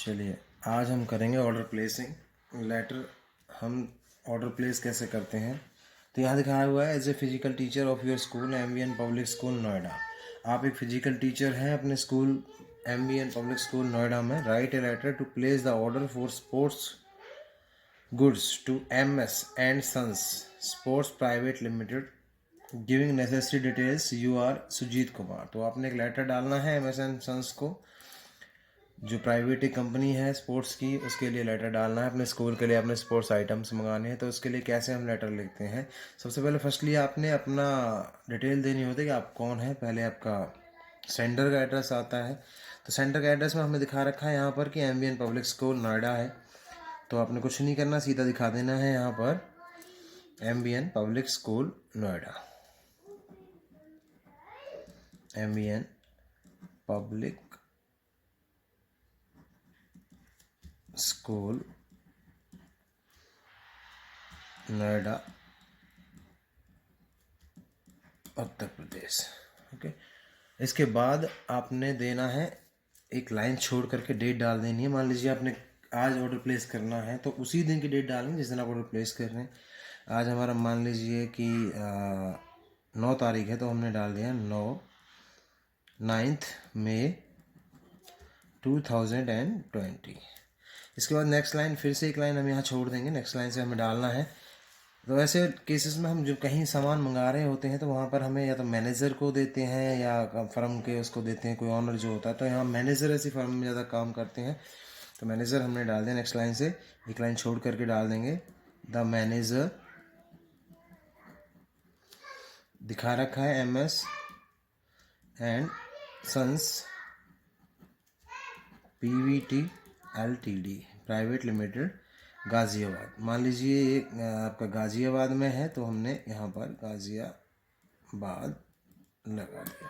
चलिए, आज हम करेंगे ऑर्डर प्लेसिंग लेटर। हम ऑर्डर प्लेस कैसे करते हैं, तो यहाँ दिखाया हुआ है as a physical teacher of your school MVN public school Noida. आप एक फिजिकल टीचर हैं अपने school MVN public school Noida में। Write a letter to place the order for sports goods to MS and sons sports private limited giving necessary details. You are Sujeet Kumar. तो आपने एक letter डालना है एमएस एंड सन्स को, जो प्राइवेट एक company है स्पोर्ट्स की, उसके लिए लेटर डालना है। अपने स्कूल के लिए अपने स्पोर्ट्स आइटम्स मंगाने हैं। तो उसके लिए कैसे हम लेटर लिखते हैं, सबसे पहले फर्स्टली आपने अपना डिटेल देनी होती है कि आप कौन है। पहले आपका सेंटर का एड्रेस आता है। तो सेंटर का एड्रेस में हमने दिखा रखा है यहाँ पर कि एमवीएन पब्लिक स्कूल नोएडा है। तो आपने कुछ नहीं करना, सीधा दिखा देना है यहाँ पर MVN public school Noida. MVN public school Noida Uttar Pradesh. Okay, इसके बाद आपने देना है एक लाइन छोड़ करके डेट डाल देनी है। मान लीजिए आपने आज ऑर्डर प्लेस करना है तो उसी दिन की डेट डालेंगे जिस दिन आप ऑर्डर प्लेस कर रहे हैं। आज हमारा मान लीजिए कि 9 तारीख है, तो हमने डाल दिया 9 मई 2020। इसके बाद नेक्स्ट लाइन, फिर से एक लाइन हम यहाँ छोड़ देंगे, नेक्स्ट लाइन से हमें डालना है। तो ऐसे केसेस में हम जब कहीं सामान मंगा रहे होते हैं तो वहाँ पर हमें या तो मैनेजर को देते हैं या फर्म के उसको देते हैं, कोई ऑनर जो होता है। तो यहाँ मैनेजर ऐसी फर्म में ज़्यादा काम करते हैं, तो मैनेजर हमने डाल दिया। नेक्स्ट लाइन से एक लाइन छोड़ करके डाल देंगे द मैनेजर। दिखा रखा है MS and sons PVT LTD private limited Ghaziabad. मान लीजिए ये आपका गाज़ियाबाद में है, तो हमने यहाँ पर गाज़ियाबाद लगा दिया।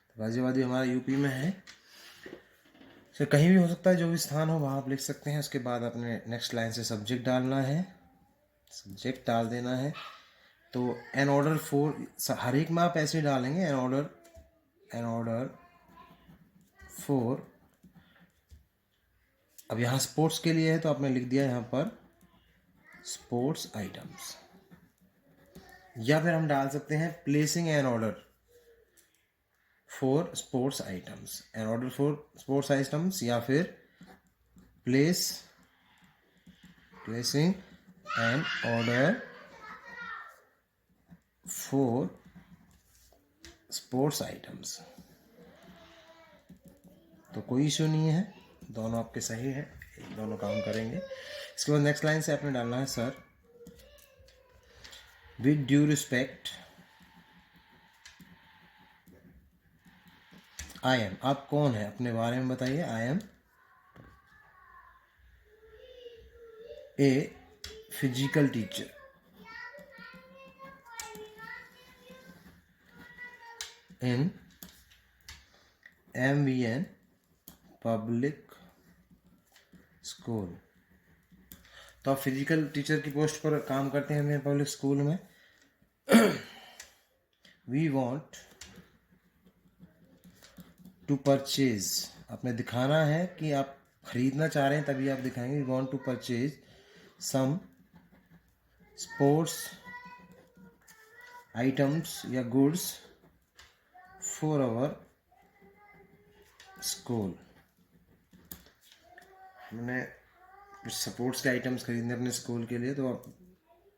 तो गाज़ियाबाद भी हमारा यूपी में है, तो कहीं भी हो सकता है, जो भी स्थान हो वहाँ आप लिख सकते हैं। उसके बाद अपने नेक्स्ट लाइन से सब्जेक्ट डालना है, सब्जेक्ट डाल देना है। तो एन ऑर्डर फॉर, हर एक में आप ऐसे डालेंगे एन ऑर्डर फॉर। अब यहाँ स्पोर्ट्स के लिए है तो आपने लिख दिया यहाँ पर स्पोर्ट्स आइटम्स, या फिर हम डाल सकते हैं placing an order for sports items, an order for sports items, या फिर placing an order for sports items. तो कोई इशू नहीं है, दोनों आपके सही है, दोनों काम करेंगे। इसके बाद नेक्स्ट लाइन से आपने डालना है sir with due respect I am. आप कौन है, अपने बारे में बताइए। I am a physical teacher in MVN public school. तो आप फिजिकल टीचर की पोस्ट पर काम करते हैं एमवीएन पब्लिक स्कूल में। वी वॉन्ट टू परचेज, आपने दिखाना है कि आप खरीदना चाह रहे हैं, तभी आप दिखाएंगे we want to purchase some sports items या गुड्स फॉर आवर स्कूल। हमने कुछ स्पोर्ट्स के आइटम्स खरीदने अपने स्कूल के लिए, तो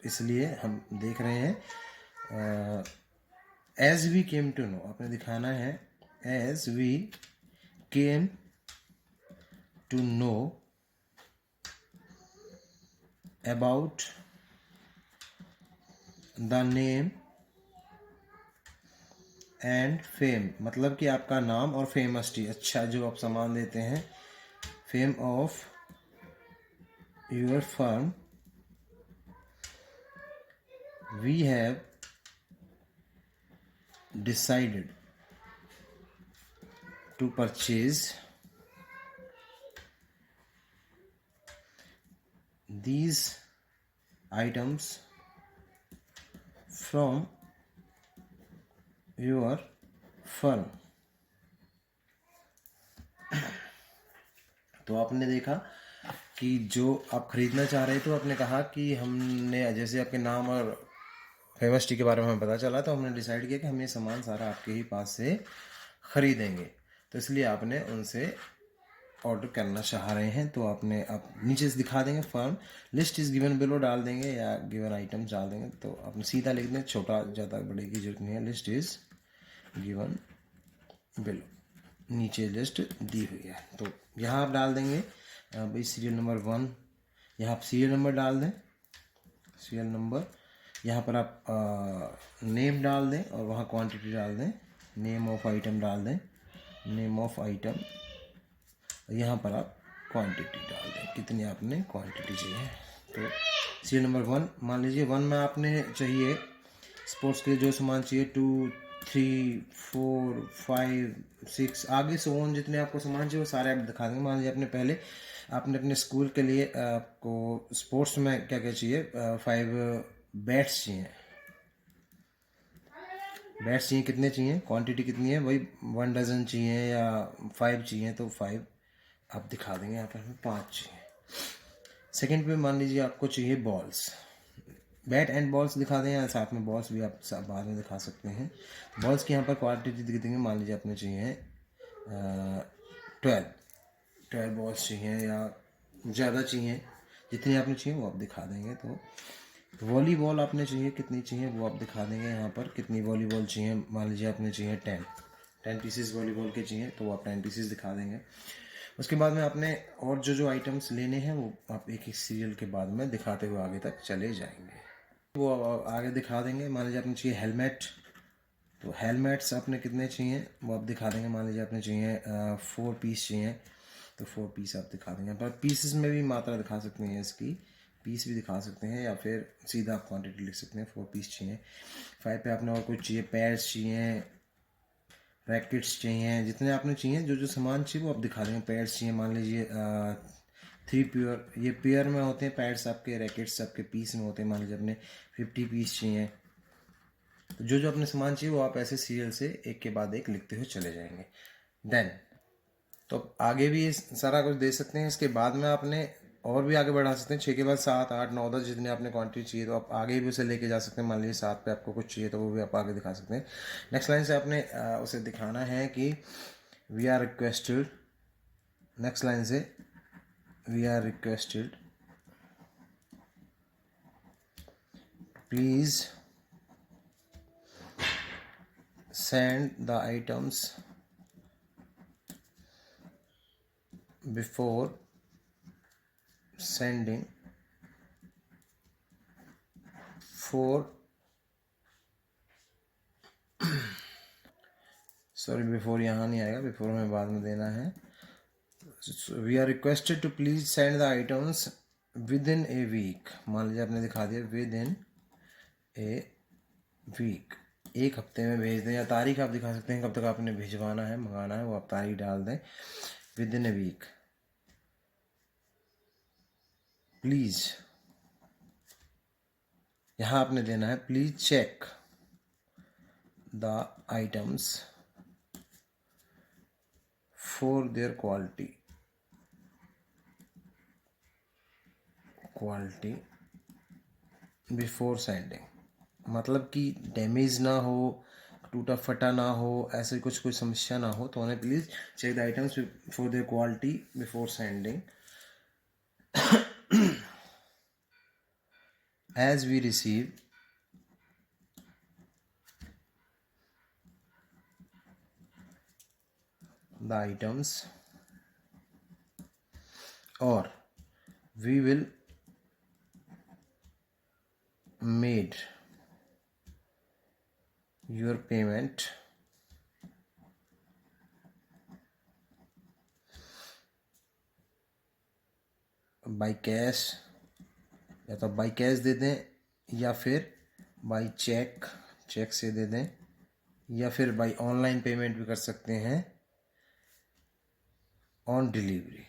इसलिए हम देख रहे हैं। As we came to know, आपने दिखाना है as we came to know about the name and fame, मतलब कि आपका नाम और फेमसिटी, अच्छा जो आप सामान देते हैं, fame of your firm. We have decided to purchase these items from your firm। तो आपने देखा कि जो आप ख़रीदना चाह रहे थे तो आपने कहा कि हमने जैसे आपके नाम और फेमस टी के बारे में हमें पता चला, तो हमने डिसाइड किया कि हम ये सामान सारा आपके ही पास से ख़रीदेंगे। तो इसलिए आपने उनसे ऑर्डर करना चाह रहे हैं। तो आपने आप नीचे से दिखा देंगे firm list is given below डाल देंगे या गिवन आइटम्स डाल देंगे। तो आपने सीधा लिख दें, छोटा ज़्यादा बड़े की जरूरत नहीं है। लिस्ट इज़ गिवन बिलो, नीचे लिस्ट दी हुई है। तो यहाँ आप डाल देंगे भाई सीरियल नंबर 1, यहाँ आप सीरियल नंबर डाल दें, सीरियल नंबर। यहाँ पर आप नेम डाल दें और वहाँ क्वांटिटी डाल दें, नेम ऑफ आइटम डाल दें, नेम ऑफ आइटम। यहाँ पर आप क्वांटिटी डाल दें, कितनी आपने क्वांटिटी चाहिए। तो सीरियल नंबर 1 मान लीजिए 1 में आपने चाहिए स्पोर्ट्स के लिए जो सामान चाहिए 2, 3, 4, 5, 6 आगे से ऑन जितने आपको सामान चाहिए वो सारे आप दिखा देंगे। मान लीजिए आपने अपने स्कूल के लिए आपको स्पोर्ट्स में क्या क्या चाहिए, 5 बैट्स चाहिए। बैट्स चाहिए, कितने चाहिए, क्वांटिटी कितनी है, वही 1 डज़न चाहिए या 5 चाहिए, तो 5 आप दिखा देंगे। यहाँ पर हमें 5 चाहिए। सेकंड पे मान लीजिए आपको चाहिए बॉल्स, बैट एंड बॉल्स दिखा दें या साथ में बॉल्स भी आप बाद में दिखा सकते हैं। बॉल्स की यहाँ पर क्वांटिटी दिख देंगे। मान लीजिए आपने चाहिए 12 बॉल्स चाहिए या ज़्यादा चाहिए, जितनी आपने चाहिए वो आप दिखा देंगे। तो वॉलीबॉल आपने चाहिए, कितनी चाहिए वो आप दिखा देंगे। यहाँ पर कितनी वॉलीबॉल चाहिए, मान लीजिए आपने चाहिए 10 पीसेस वॉलीबॉल के चाहिए, तो वो आप 10 पीसेस दिखा देंगे। उसके बाद में आपने और जो आइटम्स लेने हैं वो आप एक एक सीरियल के बाद में दिखाते हुए आगे तक चले जाएंगे, वो आगे दिखा देंगे। मान लीजिए आपने चाहिए हेलमेट, तो हेलमेट्स आपने कितने चाहिए वो आप दिखा देंगे। मान लीजिए आपने चाहिए 4 पीस चाहिए, तो 4 पीस आप दिखा देंगे। पर पीसेस में भी मात्रा दिखा सकते हैं, इसकी पीस भी दिखा सकते हैं या फिर सीधा आप क्वांटिटी लिख सकते हैं। 4 पीस चाहिए। 5 पे आपने और कुछ चाहिए, पैड्स चाहिए, रैकेट्स चाहिए, जितने आपने चाहिए जो सामान चाहिए वो आप दिखा देंगे। पैड्स चाहिए, मान लीजिए 3 पेयर, ये पेयर में होते हैं पैड्स आपके, रैकेट्स आपके पीस में होते हैं। मान लीजिए अपने 50 पीस चाहिए। तो जो अपने सामान चाहिए वो आप ऐसे सीरियल से एक के बाद एक लिखते हुए चले जाएंगे। देन तो आगे भी सारा कुछ दे सकते हैं। इसके बाद में आपने और भी आगे बढ़ा सकते हैं। 6 के बाद 7, 8, 9, 10 जितने आपने क्वांटिटी चाहिए तो आप आगे भी उसे लेके जा सकते हैं। मान लीजिए 7 पे आपको कुछ चाहिए तो वो भी आप आगे दिखा सकते हैं। नेक्स्ट लाइन से आपने उसे दिखाना है कि we are requested, next line से we are requested please send the items before sending for sorry before यहाँ नहीं आएगा, बिफोर में बाद में देना है। We are requested to please send the items within a week. मान लीजिए आपने दिखा दिया विद इन ए वीक, एक हफ्ते में भेज दें, या तारीख आप दिखा सकते हैं कब तक आपने भिजवाना है, मंगाना है, वो आप तारीख डाल दें। Within a week please, यहाँ आपने देना है please check the items for their quality before sending. मतलब कि डैमेज ना हो, टूटा फटा ना हो, ऐसे कोई समस्या ना हो, तो उन्हें please check the items for their quality before sending as we receive the items or we will made your payment by cash, या तो बाई कैश दे दें या फिर बाई चेक से दे दें, या फिर बाई ऑनलाइन पेमेंट भी कर सकते हैं ऑन डिलीवरी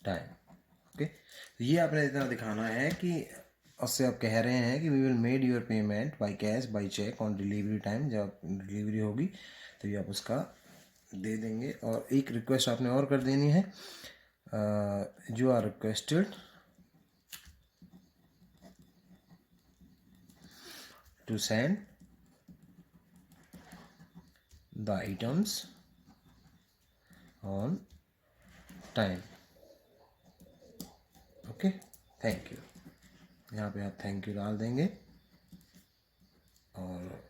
टाइम। ओके, तो ये आपने इतना दिखाना है कि उससे आप कह रहे हैं कि we will made your payment by cash by cheque on delivery time. जब डिलीवरी होगी तो ये आप उसका दे देंगे। और एक रिक्वेस्ट आपने और कर देनी है, you are requested to send the items on time. Okay, thank you. यहाँ पे आप थैंक यू डाल देंगे और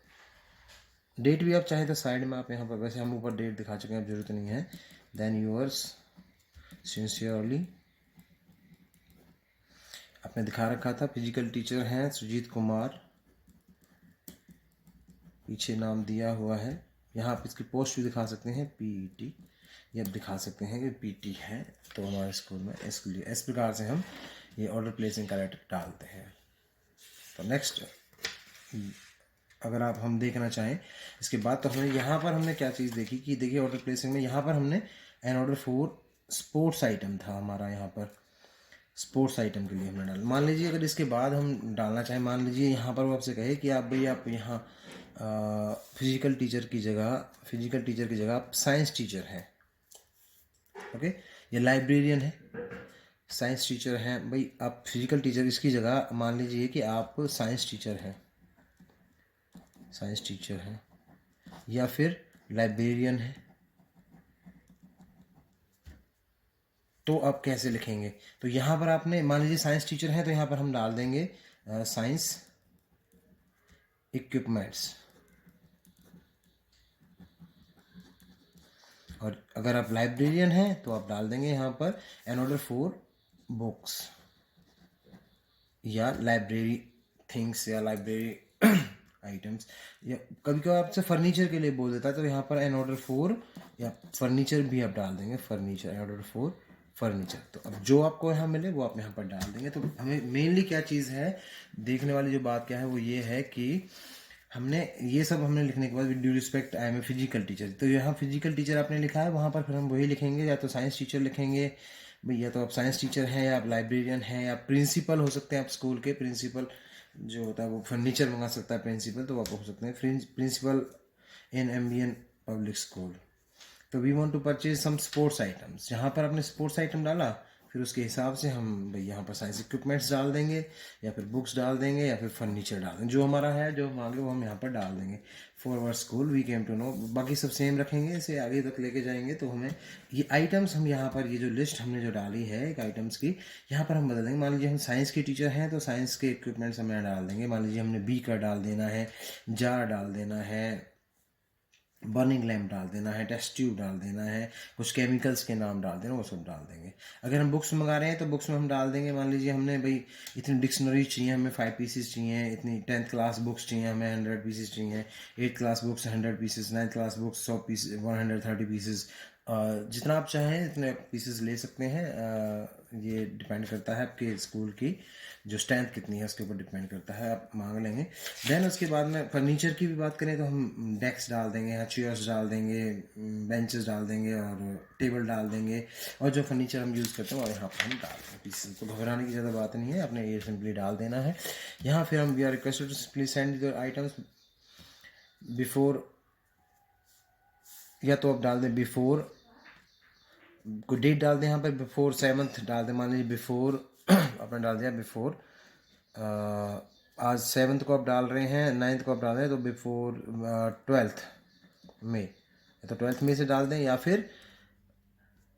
डेट भी आप चाहे तो साइड में आप यहाँ पर, वैसे हम ऊपर डेट दिखा चुके हैं, अब जरूरत नहीं है। देन यूअर्स सिंसियरली, आपने दिखा रखा था फिजिकल टीचर हैं सुजीत कुमार, पीछे नाम दिया हुआ है। यहाँ आप इसकी पोस्ट भी दिखा सकते हैं पीईटी, ये आप दिखा सकते हैं कि पीटी है तो हमारे स्कूल में। इसके लिए इस प्रकार से हम ये ऑर्डर प्लेसिंग का लेटर डालते हैं। तो नेक्स्ट अगर आप हम देखना चाहें इसके बाद, तो हमने यहाँ पर हमने क्या चीज़ देखी कि देखिए ऑर्डर प्लेसिंग में यहाँ पर हमने an order for sports item था हमारा, यहाँ पर स्पोर्ट्स आइटम के लिए हमने डाला। मान लीजिए अगर इसके बाद हम डालना चाहें, मान लीजिए यहाँ पर वो आपसे कहे कि आप भाई आप यहाँ फिजिकल टीचर की जगह आप साइंस टीचर हैं, ओके, ये लाइब्रेरियन है, साइंस टीचर हैं भाई आप फिजिकल टीचर, इसकी जगह मान लीजिए कि आप साइंस टीचर हैं या फिर लाइब्रेरियन है, तो आप कैसे लिखेंगे? तो यहाँ पर आपने मान लीजिए साइंस टीचर हैं तो यहाँ पर हम डाल देंगे साइंस इक्विपमेंट्स। और अगर आप लाइब्रेरियन हैं तो आप डाल देंगे यहाँ पर एन ऑर्डर फॉर बुक्स या लाइब्रेरी थिंग्स या लाइब्रेरी आइटम्स, या कभी कभी आपसे फर्नीचर के लिए बोल देता है तो यहाँ पर एन ऑर्डर फॉर या फर्नीचर भी आप डाल देंगे, furniture, an order for furniture. तो अब जो आपको यहाँ मिले वो आप यहाँ पर डाल देंगे। तो हमें मेनली क्या चीज़ है देखने वाली जो बात क्या है वो ये है कि हमने ये सब हमने लिखने के बाद with due respect I am a physical teacher, तो यहाँ फिजिकल टीचर आपने लिखा है, वहाँ पर फिर हम वही लिखेंगे, या तो साइंस टीचर लिखेंगे भैया, तो आप साइंस टीचर हैं या आप लाइब्रेरियन हैं या प्रिंसिपल हो सकते हैं, आप स्कूल के प्रिंसिपल जो होता है वो फर्नीचर मंगा सकता है प्रिंसिपल, तो आप हो सकते हैं principal in MBN public school. तो we want to purchase some sports items, जहाँ पर आपने स्पोर्ट्स आइटम डाला फिर उसके हिसाब से हम भाई यहाँ पर साइंस इक्विपमेंट्स डाल देंगे या फिर बुक्स डाल देंगे या फिर फर्नीचर डाल देंगे, जो हमारा है जो हम आगे वो हम यहाँ पर डाल देंगे। For our school we came to know, बाकी सब सेम रखेंगे, इसे आगे तक लेके जाएंगे। तो हमें ये आइटम्स हम यहाँ पर ये जो लिस्ट हमने जो डाली है एक आइटम्स की, यहाँ पर हम बदल देंगे। मान लीजिए हम साइंस के टीचर हैं तो साइंस के इक्विपमेंट्स हम यहाँ डाल देंगे। मान लीजिए हमने बीकर डाल देना है, जार डाल देना है, बर्निंग लैम्प डाल देना है, टेस्ट ट्यूब डाल देना है, कुछ केमिकल्स के नाम डाल देना, वो सब डाल देंगे। अगर हम बुक्स मंगा रहे हैं तो बुक्स में हम डाल देंगे, मान लीजिए हमने भाई इतनी डिक्शनरी चाहिए, हमें 5 पीसेस चाहिए, इतनी 10th क्लास बुक्स चाहिए हमें 100 पीसेस चाहिए, 8th class books 100 pieces, 9th class books 100 piece 130 pieces, जितना आप चाहें इतने पीसेस ले सकते हैं। ये डिपेंड करता है आपके स्कूल की जो स्ट्रेंथ कितनी है उसके ऊपर डिपेंड करता है, आप मांग लेंगे। देन उसके बाद में फर्नीचर की भी बात करें तो हम डेस्क डाल देंगे, यहाँ चेयर्स डाल देंगे, बेंचेस डाल देंगे और टेबल डाल देंगे, और जो फर्नीचर हम यूज़ करते हैं और यहाँ पर हम डाल देंगे पीसेस। तो घबराने की ज़्यादा बात नहीं है, आपने ये सिंपली डाल देना है यहाँ। फिर हम we are requested to simply send the items before, या तो आप डाल दें बिफोर, कोई डेट डाल दें यहाँ पर, बिफोर 7th डाल दें, मान लीजिए बिफोर आपने डाल दिया बिफोर, आज 7th को आप डाल रहे हैं, 9th को आप डाल रहे हैं, तो बिफोर 12th मई, तो 12th मई से डाल दें, या फिर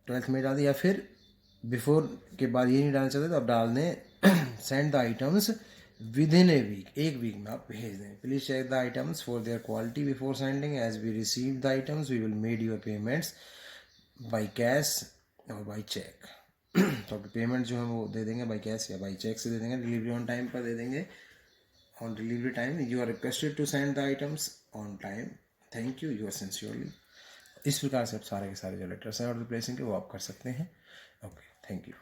12th मई डाल दें, या फिर बिफोर के बाद ये नहीं डालना चाहते तो आप डाल दें send the items within a week, एक वीक में आप भेज दें। Please check the items for their quality before sending, as we receive the items we will made your payments by cash और बाई चेक। तो आपकी payment जो है वो दे देंगे बाई कैश या बाई चेक से दे देंगे, डिलीवरी ऑन टाइम पर दे देंगे। On delivery time you are requested to send the items on time, thank you, you are sincerely. इस प्रकार से आप सारे के सारे जो लेटर्स हैं ऑर्डर प्लेसिंग के वो आप कर सकते हैं। Okay, thank you.